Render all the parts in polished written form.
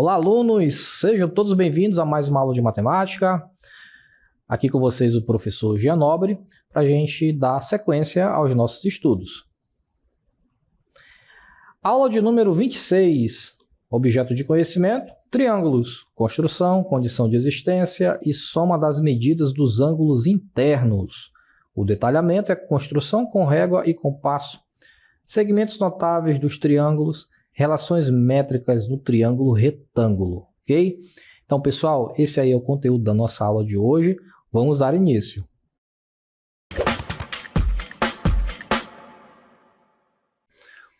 Olá, alunos! Sejam todos bem-vindos a mais uma aula de matemática. Aqui com vocês o professor Jean Nobre, para a gente dar sequência aos nossos estudos. Aula de número 26, objeto de conhecimento, triângulos, construção, condição de existência e soma das medidas dos ângulos internos. O detalhamento é construção com régua e compasso, segmentos notáveis dos triângulos, relações métricas no triângulo retângulo, ok? Então, pessoal, esse aí é o conteúdo da nossa aula de hoje. Vamos dar início.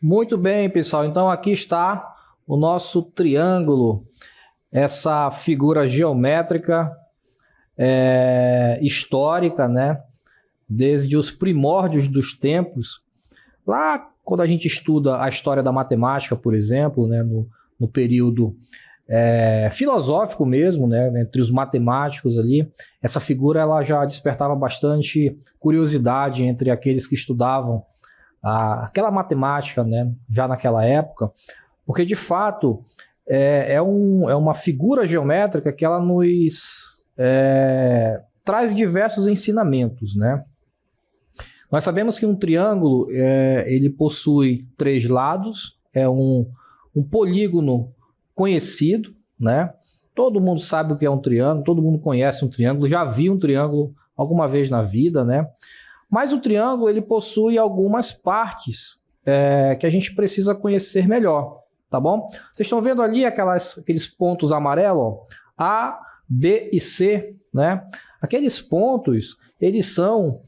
Muito bem, pessoal. Então, aqui está o nosso triângulo, essa figura geométrica histórica, né? Desde os primórdios dos tempos, lá quando a gente estuda a história da matemática, por exemplo, né, no período filosófico mesmo, né, entre os matemáticos ali, essa figura ela já despertava bastante curiosidade entre aqueles que estudavam aquela matemática, né, já naquela época, porque de fato é uma figura geométrica que ela nos traz diversos ensinamentos, né? Nós sabemos que um triângulo ele possui três lados, é um polígono conhecido, né? Todo mundo sabe o que é um triângulo, todo mundo conhece um triângulo, já viu um triângulo alguma vez na vida, né? Mas o triângulo ele possui algumas partes que a gente precisa conhecer melhor, tá bom? Vocês estão vendo ali aqueles pontos amarelos, ó, A, B e C, né? Aqueles pontos, eles são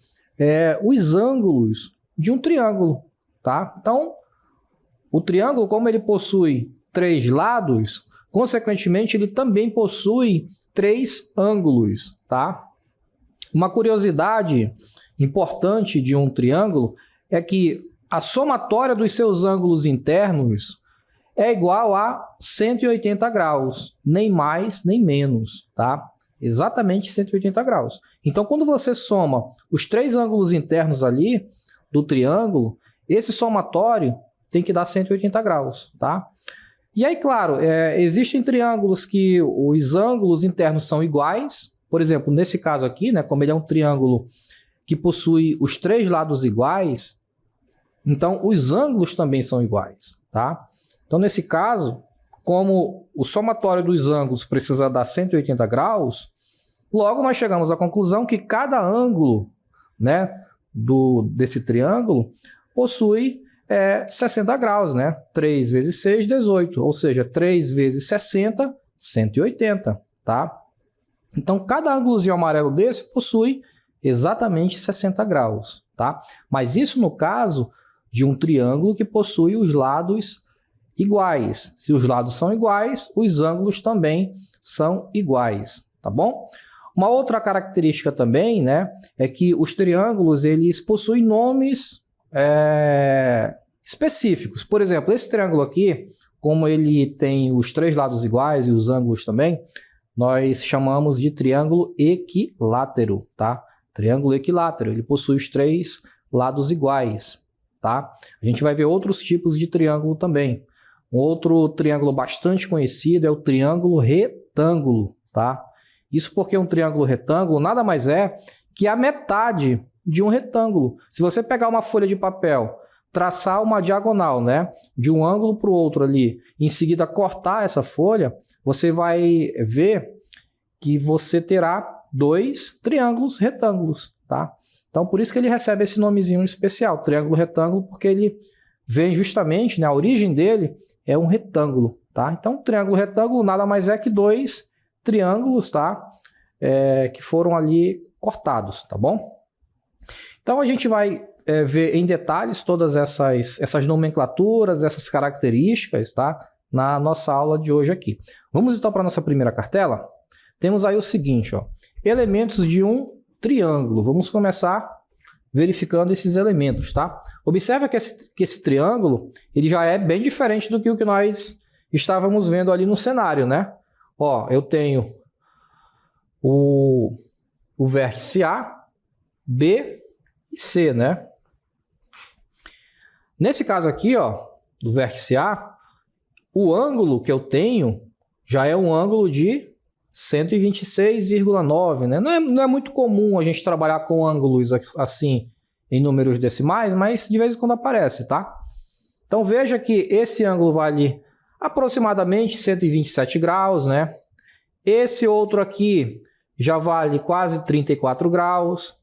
os ângulos de um triângulo, tá? Então, o triângulo, como ele possui três lados, consequentemente, ele também possui três ângulos, tá? Uma curiosidade importante de um triângulo é que a somatória dos seus ângulos internos é igual a 180 graus, nem mais nem menos, tá? Exatamente 180 graus. Então, quando você soma os três ângulos internos ali do triângulo, esse somatório tem que dar 180 graus, tá? E aí, claro, existem triângulos que os ângulos internos são iguais. Por exemplo, nesse caso aqui, né, como ele é um triângulo que possui os três lados iguais, então os ângulos também são iguais, tá? Então, nesse caso, como o somatório dos ângulos precisa dar 180 graus, logo nós chegamos à conclusão que cada ângulo, né, desse triângulo possui 60 graus, né? 3 vezes 6, 18, ou seja, 3 vezes 60, 180, tá? Então, cada ângulozinho amarelo desse possui exatamente 60 graus, tá? Mas isso no caso de um triângulo que possui os lados iguais. Se os lados são iguais, os ângulos também são iguais, tá bom? Uma outra característica também, né, é que os triângulos eles possuem nomes específicos. Por exemplo, esse triângulo aqui, como ele tem os três lados iguais e os ângulos também, nós chamamos de triângulo equilátero, tá? Triângulo equilátero, ele possui os três lados iguais, tá? A gente vai ver outros tipos de triângulo também. Um outro triângulo bastante conhecido é o triângulo retângulo, tá? Isso porque um triângulo retângulo nada mais é que a metade de um retângulo. Se você pegar uma folha de papel, traçar uma diagonal, né, de um ângulo para o outro ali, em seguida cortar essa folha, você vai ver que você terá dois triângulos retângulos, tá? Então, por isso que ele recebe esse nomezinho especial, triângulo retângulo, porque ele vem justamente, né, a origem dele é um retângulo, tá? Então, triângulo retângulo nada mais é que dois triângulos, tá? Que foram ali cortados, tá bom? Então, a gente vai ver em detalhes todas essas nomenclaturas, essas características, tá? Na nossa aula de hoje aqui. Vamos então para a nossa primeira cartela? Temos aí o seguinte, ó, elementos de um triângulo. Vamos começar verificando esses elementos, tá? Observa que esse triângulo ele já é bem diferente do que o que nós estávamos vendo ali no cenário, né? Ó, eu tenho o vértice A, B e C, né? Nesse caso aqui, ó, do vértice A, o ângulo que eu tenho já é um ângulo de 126,9, né? Não é muito comum a gente trabalhar com ângulos assim em números decimais, mas de vez em quando aparece, tá? Então veja que esse ângulo vale aproximadamente 127 graus, né? Esse outro aqui já vale quase 34 graus.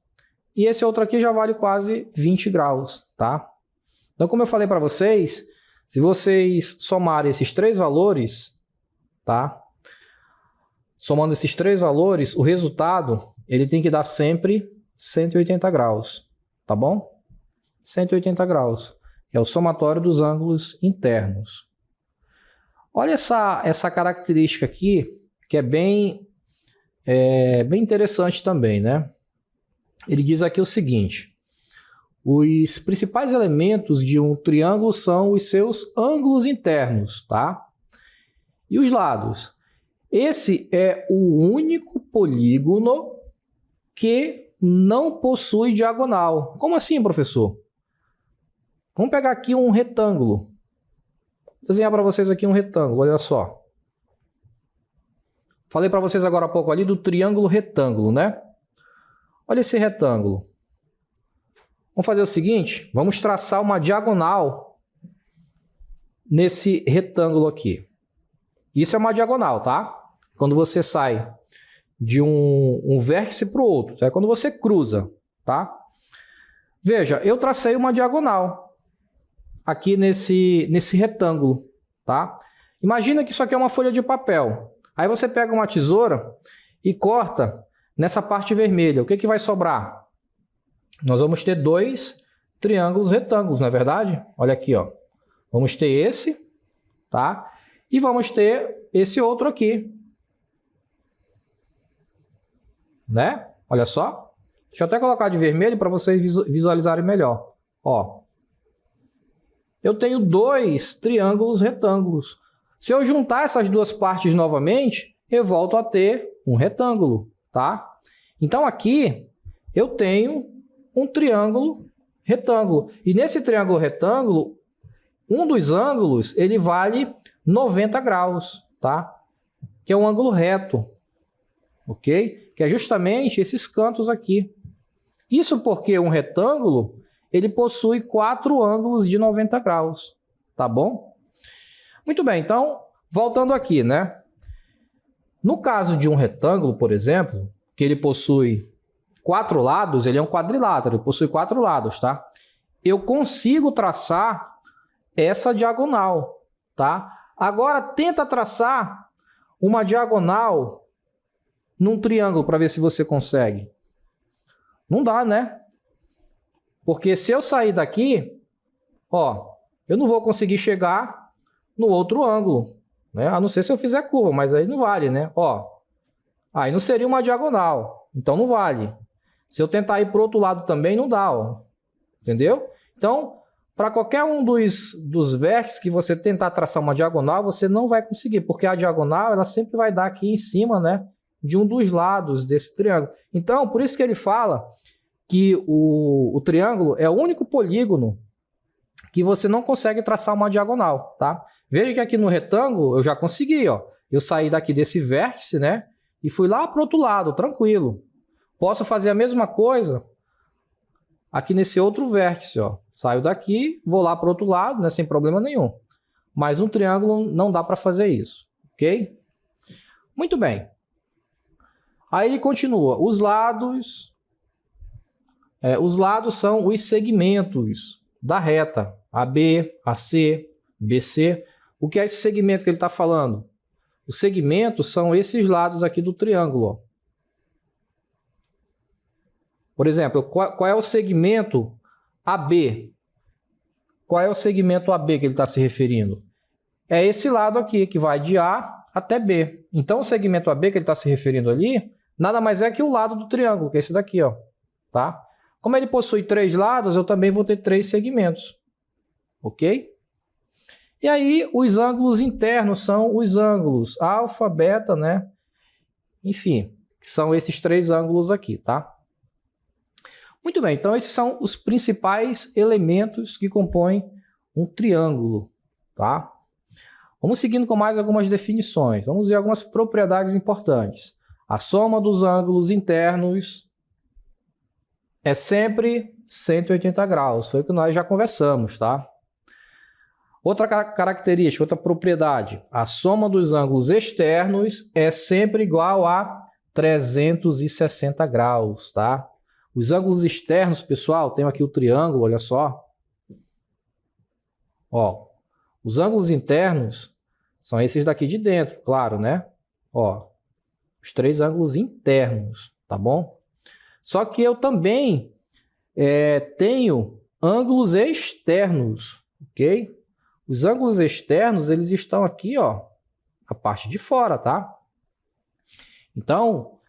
E esse outro aqui já vale quase 20 graus, tá? Então, como eu falei para vocês, se vocês somarem esses três valores, tá? Somando esses três valores, o resultado ele tem que dar sempre 180 graus, tá bom? 180 graus, que é o somatório dos ângulos internos. Olha essa característica aqui, que é bem interessante também, né? Ele diz aqui o seguinte: os principais elementos de um triângulo são os seus ângulos internos, tá? E os lados. Esse é o único polígono que não possui diagonal. Como assim, professor? Vamos pegar aqui um retângulo. Vou desenhar para vocês aqui um retângulo, olha só. Falei para vocês agora há pouco ali do triângulo retângulo, né? Olha esse retângulo. Vamos fazer o seguinte, vamos traçar uma diagonal nesse retângulo aqui. Isso é uma diagonal, tá? Quando você sai de um vértice para o outro, é quando você cruza, tá? Veja, eu tracei uma diagonal aqui nesse retângulo, tá? Imagina que isso aqui é uma folha de papel. Aí você pega uma tesoura e corta nessa parte vermelha. O que vai sobrar? Nós vamos ter dois triângulos retângulos, não é verdade? Olha aqui, ó. Vamos ter esse, tá? E vamos ter esse outro aqui. Né? Olha só. Deixa eu até colocar de vermelho para vocês visualizarem melhor. Ó. Eu tenho dois triângulos retângulos. Se eu juntar essas duas partes novamente, eu volto a ter um retângulo, tá? Então aqui eu tenho um triângulo retângulo. E nesse triângulo retângulo, um dos ângulos, ele vale 90 graus, tá? Que é um ângulo reto, ok? Que é justamente esses cantos aqui. Isso porque um retângulo, ele possui 4 ângulos de 90 graus, tá bom? Muito bem, então, voltando aqui, né? No caso de um retângulo, por exemplo, que ele possui 4 lados, ele é um quadrilátero, ele possui 4 lados, tá? Eu consigo traçar essa diagonal, tá? Agora, tenta traçar uma diagonal num triângulo para ver se você consegue. Não dá, né? Porque se eu sair daqui, ó, eu não vou conseguir chegar no outro ângulo, né? A não ser se eu fizer curva, mas aí não vale, né? Ó, aí não seria uma diagonal, então não vale. Se eu tentar ir para o outro lado também, não dá, ó. Entendeu? Então, para qualquer um dos vértices que você tentar traçar uma diagonal, você não vai conseguir, porque a diagonal ela sempre vai dar aqui em cima, né, de um dos lados desse triângulo. Então, por isso que ele fala que o triângulo é o único polígono que você não consegue traçar uma diagonal, tá? Veja que aqui no retângulo eu já consegui, ó. Eu saí daqui desse vértice, né, e fui lá para o outro lado, tranquilo. Posso fazer a mesma coisa aqui nesse outro vértice, ó. Saio daqui, vou lá para o outro lado, né, sem problema nenhum. Mas um triângulo não dá para fazer isso, ok? Muito bem. Aí ele continua. Os lados são os segmentos da reta AB, AC, BC. O que é esse segmento que ele está falando? Os segmentos são esses lados aqui do triângulo, ó. Por exemplo, qual é o segmento AB? Qual é o segmento AB que ele está se referindo? É esse lado aqui, que vai de A até B. Então, o segmento AB que ele está se referindo ali, nada mais é que o lado do triângulo, que é esse daqui, ó. Tá? Como ele possui 3 lados, eu também vou ter 3 segmentos. Ok? E aí, os ângulos internos são os ângulos alfa, beta, né? Enfim, que são esses 3 ângulos aqui, tá? Muito bem, então esses são os principais elementos que compõem um triângulo, tá? Vamos seguindo com mais algumas definições. Vamos ver algumas propriedades importantes. A soma dos ângulos internos é sempre 180 graus. Foi o que nós já conversamos, tá? Outra característica, outra propriedade. A soma dos ângulos externos é sempre igual a 360 graus, tá? Os ângulos externos, pessoal, tem aqui o triângulo, olha só. Ó, os ângulos internos são esses daqui de dentro, claro, né? Ó, os 3 ângulos internos, tá bom? Só que eu também tenho ângulos externos, ok? Os ângulos externos, eles estão aqui, ó, a parte de fora, tá? Então,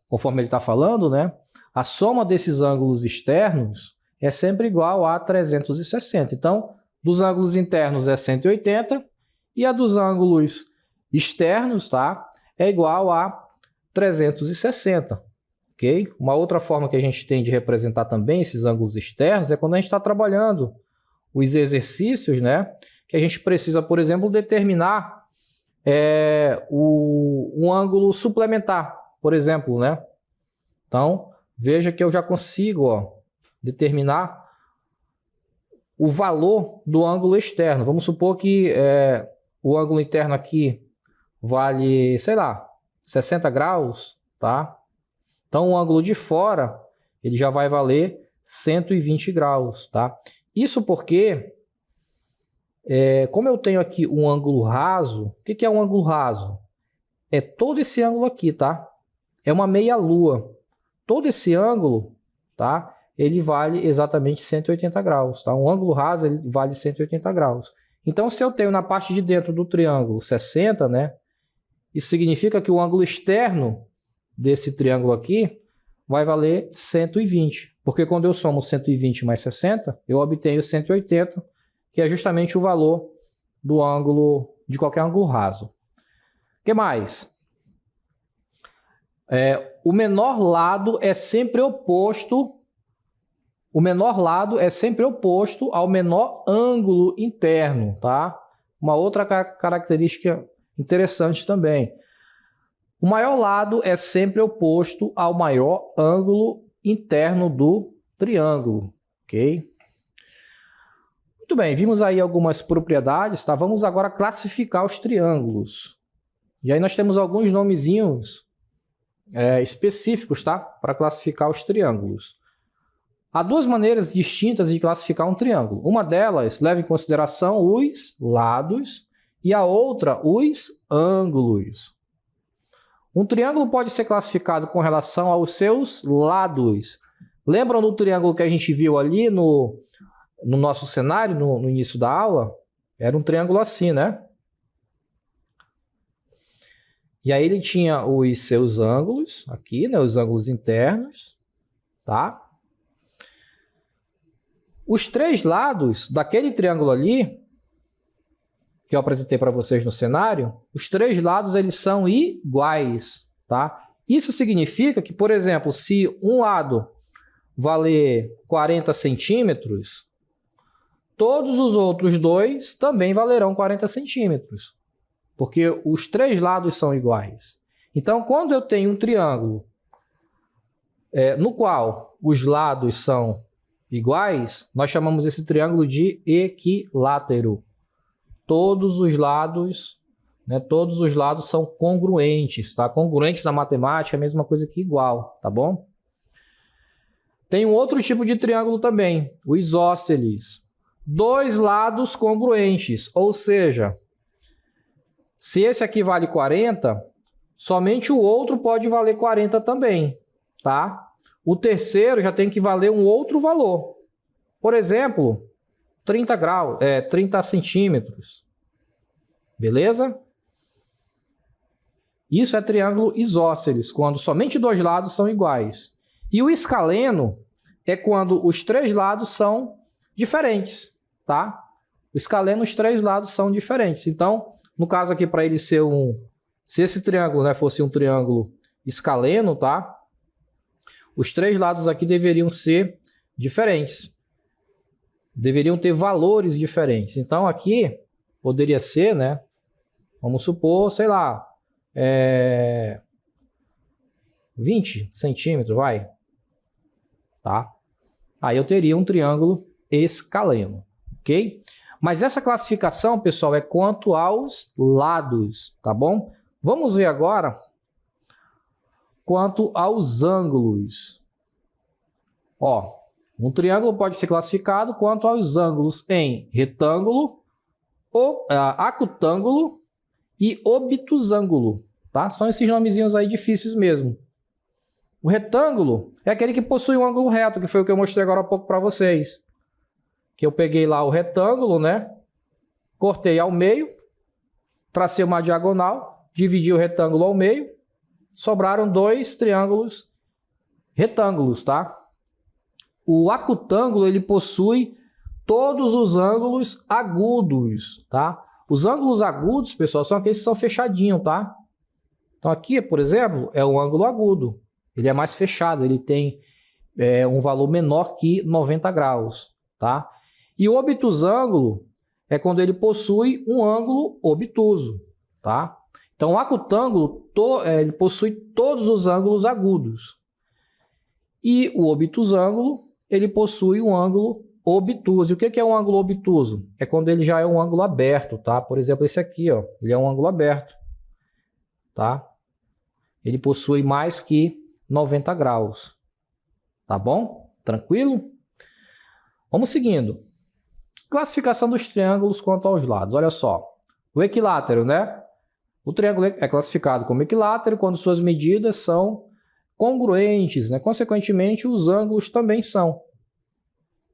conforme ele está falando, né? A soma desses ângulos externos é sempre igual a 360. Então, dos ângulos internos é 180 e a dos ângulos externos, tá? É igual a 360, ok? Uma outra forma que a gente tem de representar também esses ângulos externos é quando a gente está trabalhando os exercícios, né? Que a gente precisa, por exemplo, determinar um ângulo suplementar, por exemplo, né? Então, veja que eu já consigo, ó, determinar o valor do ângulo externo. Vamos supor que o ângulo interno aqui vale, sei lá, 60 graus, tá? Então, o ângulo de fora, ele já vai valer 120 graus, tá? Isso porque, como eu tenho aqui um ângulo raso, o que é um ângulo raso? É todo esse ângulo aqui, tá? É uma meia-lua. Todo esse ângulo, tá? Ele vale exatamente 180 graus, tá? Um ângulo raso, ele vale 180 graus. Então, se eu tenho na parte de dentro do triângulo 60, né? Isso significa que o ângulo externo desse triângulo aqui vai valer 120. Porque quando eu somo 120 mais 60, eu obtenho 180, que é justamente o valor do ângulo, de qualquer ângulo raso. O que mais? O menor lado é sempre oposto. O menor lado é sempre oposto ao menor ângulo interno, tá? Uma outra característica interessante também. O maior lado é sempre oposto ao maior ângulo interno do triângulo, ok? Muito bem, vimos aí algumas propriedades, tá? Vamos agora classificar os triângulos. E aí nós temos alguns nomezinhos específicos, tá? Para classificar os triângulos. Há 2 maneiras distintas de classificar um triângulo. Uma delas leva em consideração os lados e a outra os ângulos. Um triângulo pode ser classificado com relação aos seus lados. Lembram do triângulo que a gente viu ali no nosso cenário, no início da aula? Era um triângulo assim, né? E aí ele tinha os seus ângulos, aqui, né? Os ângulos internos, tá? Os 3 lados daquele triângulo ali, que eu apresentei para vocês no cenário, os 3 lados eles são iguais, tá? Isso significa que, por exemplo, se um lado valer 40 centímetros, todos os outros 2 também valerão 40 centímetros, porque os 3 lados são iguais. Então, quando eu tenho um triângulo no qual os lados são iguais, nós chamamos esse triângulo de equilátero. Todos os lados, né, todos os lados são congruentes, tá? Congruentes na matemática é a mesma coisa que igual, tá bom? Tem um outro tipo de triângulo também, o isósceles. 2 lados congruentes, ou seja, se esse aqui vale 40, somente o outro pode valer 40 também, tá? O terceiro já tem que valer um outro valor. Por exemplo, 30 centímetros. Beleza? Isso é triângulo isósceles, quando somente 2 lados são iguais. E o escaleno é quando os 3 lados são diferentes, tá? O escaleno, os 3 lados são diferentes. Então, no caso aqui, para ele ser se esse triângulo, né, fosse um triângulo escaleno, tá? Os 3 lados aqui deveriam ser diferentes. Deveriam ter valores diferentes. Então, aqui, poderia ser, né? Vamos supor, sei lá, 20 centímetros, vai. Tá? Aí eu teria um triângulo escaleno, ok? Mas essa classificação, pessoal, é quanto aos lados, tá bom? Vamos ver agora quanto aos ângulos. Ó, um triângulo pode ser classificado quanto aos ângulos em retângulo, acutângulo e obtusângulo, tá? São esses nomezinhos aí difíceis mesmo. O retângulo é aquele que possui um ângulo reto, que foi o que eu mostrei agora há pouco para vocês. Que eu peguei lá o retângulo, né? Cortei ao meio, tracei uma diagonal, dividi o retângulo ao meio, sobraram dois triângulos retângulos, tá? O acutângulo, ele possui todos os ângulos agudos, tá? Os ângulos agudos, pessoal, são aqueles que são fechadinhos, tá? Então aqui, por exemplo, é um ângulo agudo. Ele é mais fechado, ele tem um valor menor que 90 graus, tá? E o obtusângulo é quando ele possui um ângulo obtuso, tá? Então o acutângulo ele possui todos os ângulos agudos. E o obtusângulo, ele possui um ângulo obtuso. E o que é um ângulo obtuso? É quando ele já é um ângulo aberto, tá? Por exemplo, esse aqui, ó, ele é um ângulo aberto, tá? Ele possui mais que 90 graus, tá bom? Tranquilo? Vamos seguindo. Classificação dos triângulos quanto aos lados. Olha só, o equilátero, né? O triângulo é classificado como equilátero quando suas medidas são congruentes, né? Consequentemente, os ângulos também são.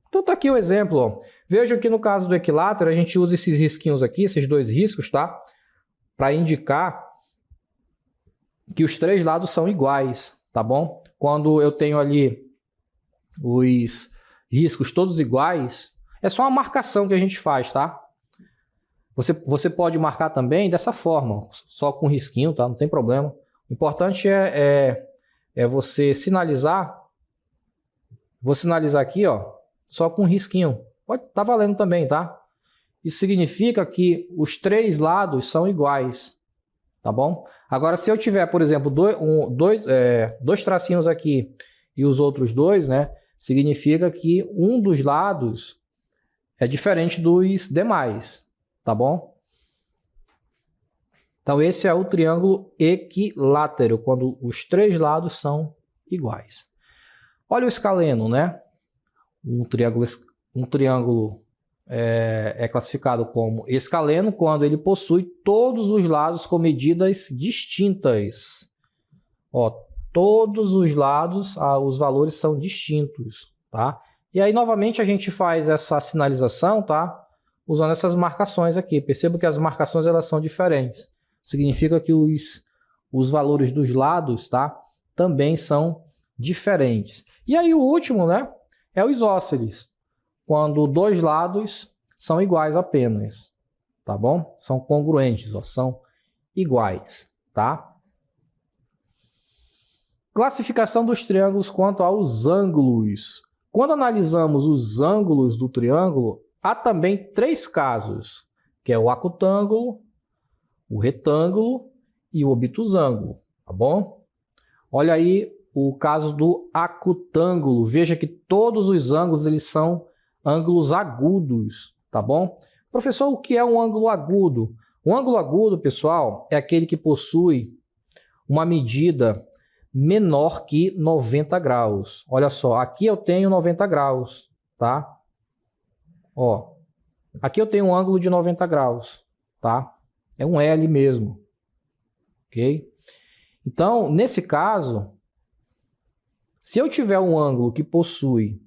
Então tá aqui o exemplo, ó. Veja que no caso do equilátero, a gente usa esses risquinhos aqui, esses dois riscos, tá? Para indicar que os três lados são iguais, tá bom? Quando eu tenho ali os riscos todos iguais, é só uma marcação que a gente faz, tá? Você pode marcar também dessa forma, só com risquinho, tá? Não tem problema. O importante é você sinalizar. Vou sinalizar aqui, ó, só com risquinho. Pode estar valendo também, tá? Isso significa que os três lados são iguais, tá bom? Agora, se eu tiver, por exemplo, dois tracinhos aqui e os outros dois, né? Significa que um dos lados é diferente dos demais, tá bom? Então, esse é o triângulo equilátero, quando os três lados são iguais. Olha o escaleno, né? Um triângulo é classificado como escaleno quando ele possui todos os lados com medidas distintas. Ó, todos os lados, os valores são distintos, tá? E aí, novamente, a gente faz essa sinalização, tá? Usando essas marcações aqui. Perceba que as marcações elas são diferentes. Significa que os valores dos lados, tá? Também são diferentes. E aí, o último, né? É o isósceles. Quando dois lados são iguais apenas, tá bom? São congruentes, ó, são iguais, tá? Classificação dos triângulos quanto aos ângulos. Quando analisamos os ângulos do triângulo, há também três casos, que é o acutângulo, o retângulo e o obtusângulo, tá bom? Olha aí o caso do acutângulo. Veja que todos os ângulos eles são ângulos agudos, tá bom? Professor, o que é um ângulo agudo? Um ângulo agudo, pessoal, é aquele que possui uma medida menor que 90 graus. Olha só, aqui eu tenho 90 graus, tá? Ó, aqui eu tenho um ângulo de 90 graus, tá? É um L mesmo, ok? Então, nesse caso, se eu tiver um ângulo que possui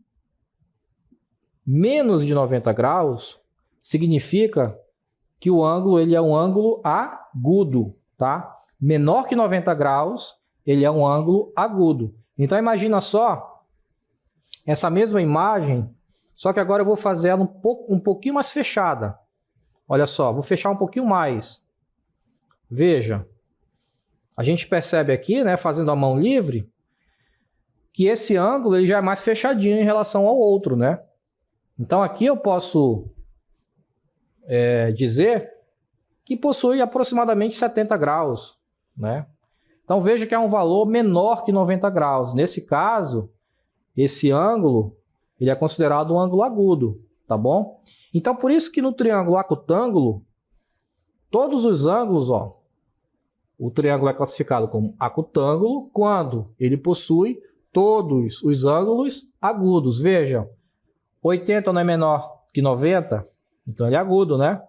menos de 90 graus, significa que o ângulo ele é um ângulo agudo, tá? Menor que 90 graus, ele é um ângulo agudo. Então, imagina só essa mesma imagem, só que agora eu vou fazer ela um pouquinho mais fechada. Olha só, vou fechar um pouquinho mais. Veja, a gente percebe aqui, né, fazendo a mão livre, que esse ângulo ele já é mais fechadinho em relação ao outro, né? Então aqui eu posso dizer que possui aproximadamente 70 graus, né? Então veja que é um valor menor que 90 graus. Nesse caso, esse ângulo ele é considerado um ângulo agudo, tá bom? Então por isso que no triângulo acutângulo, todos os ângulos, ó, o triângulo é classificado como acutângulo quando ele possui todos os ângulos agudos. Vejam, 80 não é menor que 90, então ele é agudo, né?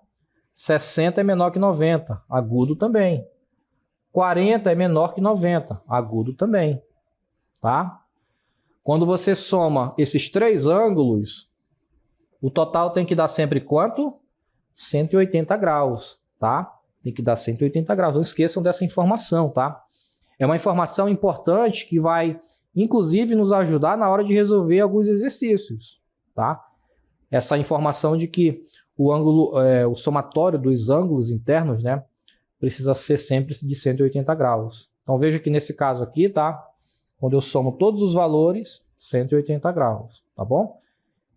60 é menor que 90, agudo também. 40 é menor que 90, agudo também, tá? Quando você soma esses três ângulos, o total tem que dar sempre quanto? 180 graus, tá? Tem que dar 180 graus, não esqueçam dessa informação, tá? É uma informação importante que vai, inclusive, nos ajudar na hora de resolver alguns exercícios, tá? Essa informação de que o ângulo, o somatório dos ângulos internos, né, precisa ser sempre de 180 graus. Então veja que nesse caso aqui, tá? Quando eu somo todos os valores, 180 graus, tá bom?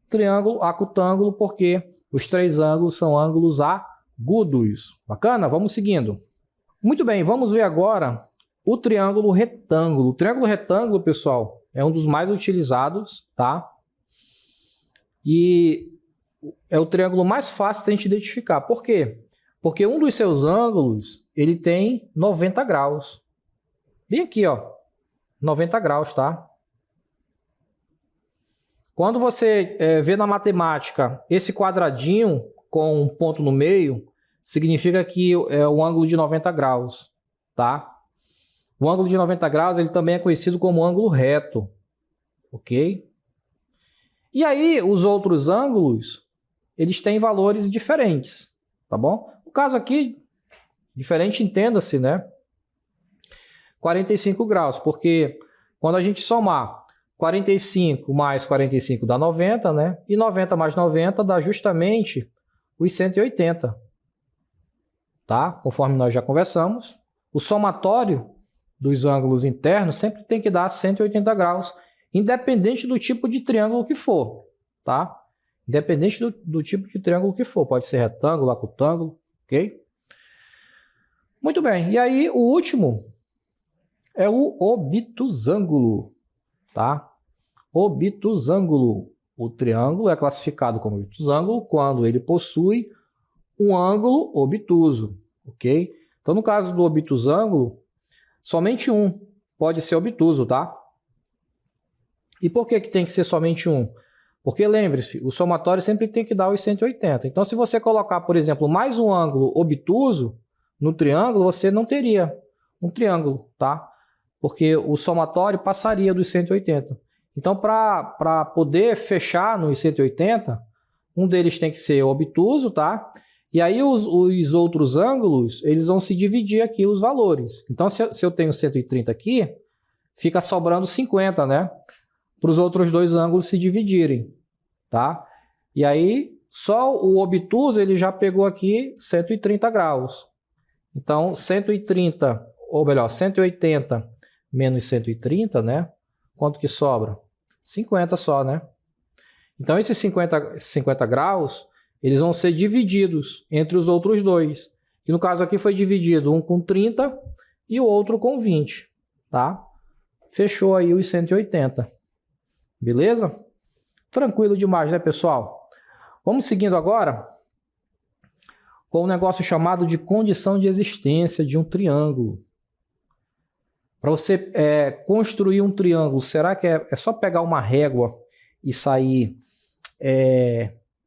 Triângulo acutângulo, porque os três ângulos são ângulos agudos. Bacana? Vamos seguindo. Muito bem, vamos ver agora o triângulo retângulo. O triângulo retângulo, pessoal, é um dos mais utilizados, tá? E é o triângulo mais fácil de a gente identificar. Por quê? Porque um dos seus ângulos, ele tem 90 graus. Bem aqui, ó, 90 graus, tá? Quando você vê na matemática esse quadradinho com um ponto no meio, significa que é um ângulo de 90 graus, tá? O ângulo de 90 graus, ele também é conhecido como ângulo reto, ok? E aí, os outros ângulos, eles têm valores diferentes, tá bom? No caso aqui, diferente, entenda-se, né? 45 graus, porque quando a gente somar 45 mais 45 dá 90, né? E 90 mais 90 dá justamente os 180, tá? Conforme nós já conversamos, o somatório dos ângulos internos sempre tem que dar 180 graus, independente do tipo de triângulo que for, tá? Independente do tipo de triângulo que for, pode ser retângulo, acutângulo, ok? Muito bem, e aí o último é o obtusângulo, tá? Obtusângulo. O triângulo é classificado como obtusângulo quando ele possui um ângulo obtuso, ok? Então, no caso do obtusângulo, somente um pode ser obtuso, tá? E por que tem que ser somente um? Porque lembre-se, o somatório sempre tem que dar os 180. Então, se você colocar, por exemplo, mais um ângulo obtuso no triângulo, você não teria um triângulo, tá? Porque o somatório passaria dos 180. Então, para poder fechar nos 180, um deles tem que ser obtuso, tá? E aí os outros ângulos, eles vão se dividir aqui os valores. Então, se eu tenho 130 aqui, fica sobrando 50, né? Para os outros dois ângulos se dividirem, tá? E aí, só o obtuso, ele já pegou aqui 130 graus. Então, 130, ou melhor, 180 menos 130, né? Quanto que sobra? 50 só, né? Então, esses 50 graus, eles vão ser divididos entre os outros dois. Que no caso aqui foi dividido um com 30 e o outro com 20, tá? Fechou aí os 180. Beleza? Tranquilo demais, né, pessoal? Vamos seguindo agora com um negócio chamado de condição de existência de um triângulo. Para você construir um triângulo, será que é só pegar uma régua e sair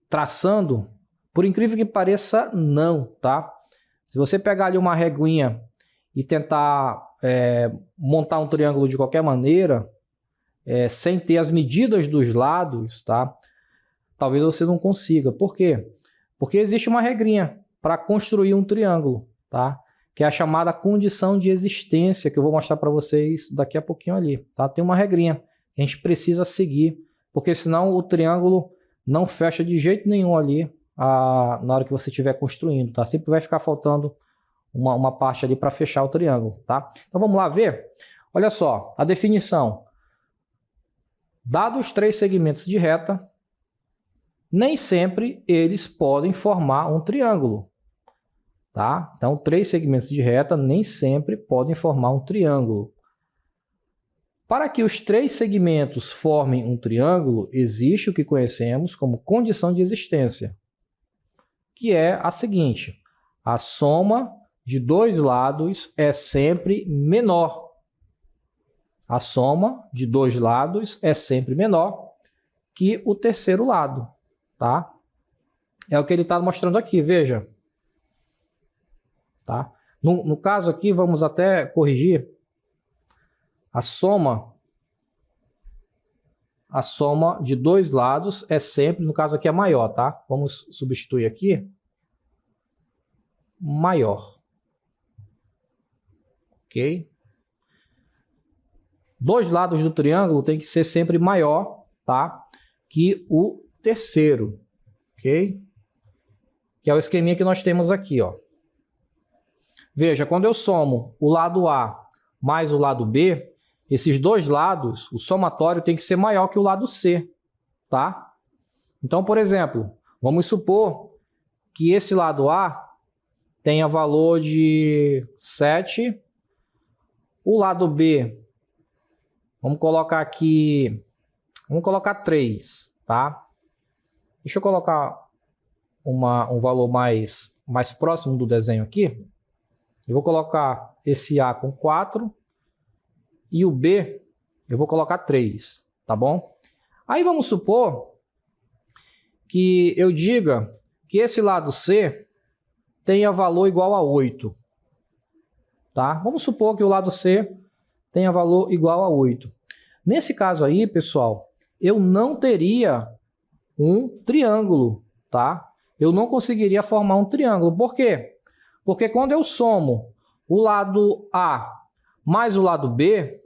traçando? Por incrível que pareça, não, tá? Se você pegar ali uma reguinha e tentar montar um triângulo de qualquer maneira, sem ter as medidas dos lados, tá? Talvez você não consiga. Por quê? Porque existe uma regrinha para construir um triângulo, tá? Que é a chamada condição de existência, que eu vou mostrar para vocês daqui a pouquinho ali, tá? Tem uma regrinha que a gente precisa seguir, porque senão o triângulo não fecha de jeito nenhum ali na hora que você estiver construindo, tá? Sempre vai ficar faltando uma parte ali para fechar o triângulo, tá? Então vamos lá ver? Olha só, a definição. Dados 3 segmentos de reta, nem sempre eles podem formar um triângulo. Tá? Então, 3 segmentos de reta nem sempre podem formar um triângulo. Para que os 3 segmentos formem um triângulo, existe o que conhecemos como condição de existência, que é a seguinte: a soma de 2 lados é sempre menor. A soma de 2 lados é sempre menor que o terceiro lado. Tá? É o que ele está mostrando aqui, veja. Tá? No caso aqui, vamos até corrigir. A soma de 2 lados é sempre, no caso aqui é maior, tá? Vamos substituir aqui. Maior. Ok? 2 lados do triângulo tem que ser sempre maior, tá? Que o terceiro. Ok? Que é o esqueminha que nós temos aqui, ó. Veja, quando eu somo o lado A mais o lado B, esses 2 lados, o somatório tem que ser maior que o lado C, tá? Então, por exemplo, vamos supor que esse lado A tenha valor de 7, o lado B, vamos colocar aqui, vamos colocar 3, tá? Deixa eu colocar um valor mais próximo do desenho aqui. Eu vou colocar esse A com 4 e o B eu vou colocar 3, tá bom? Aí vamos supor que eu diga que esse lado C tenha valor igual a 8, tá? Vamos supor que o lado C tenha valor igual a 8. Nesse caso aí, pessoal, eu não teria um triângulo, tá? Eu não conseguiria formar um triângulo. Por quê? Porque quando eu somo o lado A mais o lado B,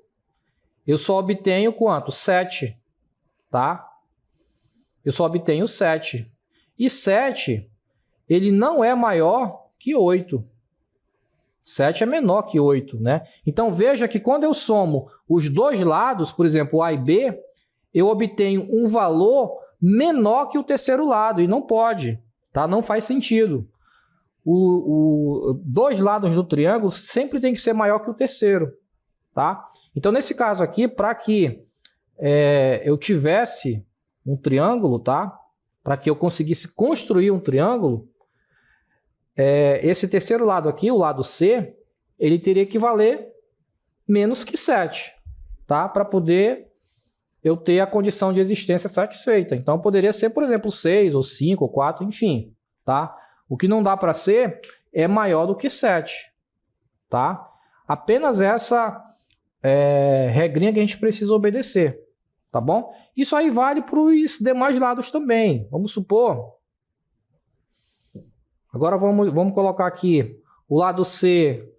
eu só obtenho quanto? 7, tá? Eu só obtenho 7. E 7, ele não é maior que 8. 7 é menor que 8, né? Então, veja que quando eu somo os 2 lados, por exemplo, A e B, eu obtenho um valor menor que o terceiro lado. E não pode, tá? Não faz sentido. 2 lados do triângulo sempre tem que ser maior que o terceiro, tá? Então, nesse caso aqui, para que eu tivesse um triângulo, tá? Para que eu conseguisse construir um triângulo, esse terceiro lado aqui, o lado C, ele teria que valer menos que 7, tá? Para poder eu ter a condição de existência satisfeita. Então, poderia ser, por exemplo, 6 ou 5 ou 4, enfim, tá? O que não dá para ser é maior do que 7, tá? Apenas essa regrinha que a gente precisa obedecer, tá bom? Isso aí vale para os demais lados também. Vamos supor. Agora vamos colocar aqui o lado C,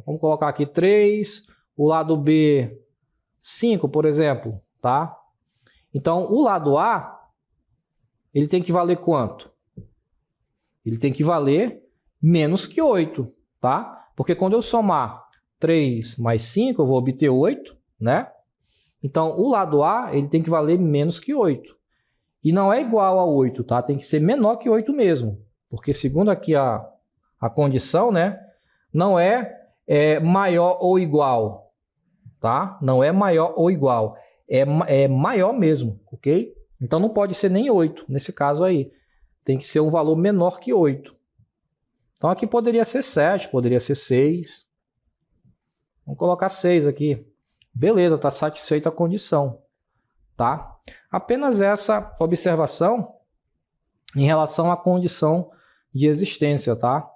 vamos colocar aqui 3, o lado B 5, por exemplo, tá? Então, o lado A, ele tem que valer quanto? Ele tem que valer menos que 8, tá? Porque quando eu somar 3 mais 5, eu vou obter 8, né? Então, o lado A, ele tem que valer menos que 8. E não é igual a 8, tá? Tem que ser menor que 8 mesmo. Porque segundo aqui a condição, né? Não é maior ou igual, tá? Não é maior ou igual. É maior mesmo, ok? Então, não pode ser nem 8, nesse caso aí. Tem que ser um valor menor que 8. Então, aqui poderia ser 7, poderia ser 6. Vamos colocar 6 aqui. Beleza, está satisfeita a condição, tá? Apenas essa observação em relação à condição de existência, tá?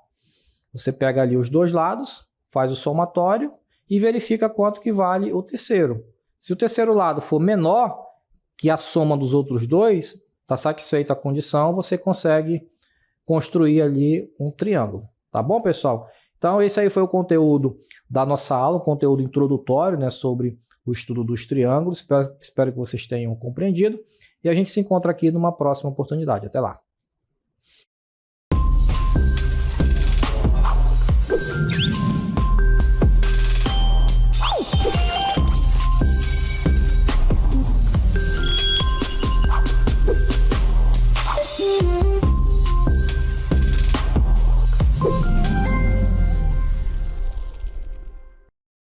Você pega ali os 2 lados, faz o somatório e verifica quanto que vale o terceiro. Se o terceiro lado for menor que a soma dos outros 2, está satisfeita a condição, você consegue construir ali um triângulo. Tá bom, pessoal? Então, esse aí foi o conteúdo da nossa aula, um conteúdo introdutório, né, sobre o estudo dos triângulos. Espero que vocês tenham compreendido. E a gente se encontra aqui numa próxima oportunidade. Até lá!